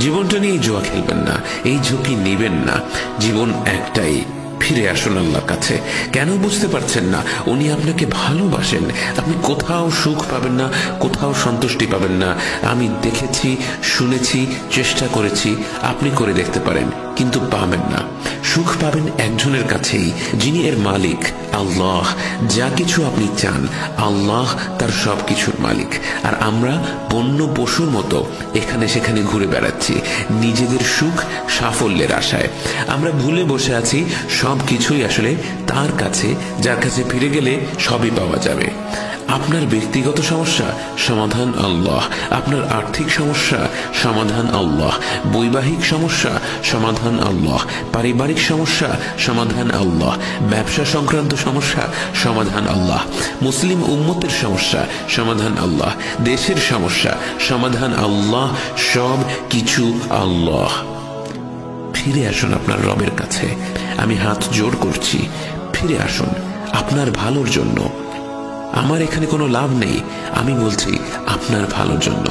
জীবনটা নিয়ে জুয়া খেলবেন না, এই ঝুঁকি নেবেন না। জীবন একটাই, ফিরে আসুন আল্লাহর কাছে। কেন বুঝতে পারছেন না? উনি আপনাকে ভালোবাসেন। আপনি কোথাও সুখ পাবেন না, কোথাও সন্তুষ্টি পাবেন না। আমি দেখেছি, শুনেছি, চেষ্টা করেছি, আপনি করে দেখতে পারেন, কিন্তু পাবেন না। সুখ পাবেন একজনের কাছেই, যিনি এর মালিক, আল্লাহ। যা কিছু আপনি চান, আল্লাহ তার সব কিছুর মালিক। আর আমরা বন্য পশুর মতো এখানে সেখানে ঘুরে বেড়াচ্ছি নিজেদের সুখ সাফল্যের আশায়। আমরা ভুলে বসে আছি সব কিছুই আসলে তার কাছে, যার কাছে ফিরে গেলে সবই পাওয়া যাবে। আপনার ব্যক্তিগত সমস্যা, সমাধান আল্লাহ। আপনার আর্থিক সমস্যা, সমাধান আল্লাহ। বৈবাহিক সমস্যা, সমাধান আল্লাহ। পারিবারিক সমস্যা, সমাধান আল্লাহ। ব্যবসা সংক্রান্ত সমস্যা, সমাধান আল্লাহ। মুসলিম উম্মতের সমস্যা, সমাধান আল্লাহ। দেশের সমস্যা, সমাধান আল্লাহ। সব কিছু আল্লাহ। ফিরে আসুন আপনার রবের কাছে, আমি হাত জোড় করছি। ফিরে আসুন আপনার ভালোর জন্য। আমার এখানে কোনো লাভ নেই, আমি বলছি আপনার ভালোর জন্য।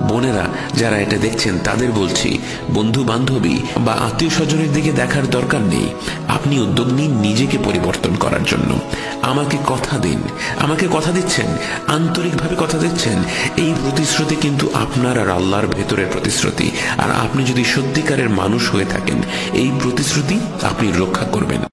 বোনেরা যারা এটা দেখছেন তাদের বলছি, বন্ধু বান্ধবী বা আত্মীয় স্বজনের দিকে দেখার দরকার নেই। আপনি উদ্যোগ নিন নিজেকে পরিবর্তন করার জন্য। আমাকে কথা দিন, আমাকে কথা দিচ্ছেন, আন্তরিকভাবে কথা দিচ্ছেন। এই প্রতিশ্রুতি কিন্তু আপনার আর আল্লাহর ভেতরের প্রতিশ্রুতি। আর আপনি যদি সত্যিকারের মানুষ হয়ে থাকেন, এই প্রতিশ্রুতি আপনি রক্ষা করবেন।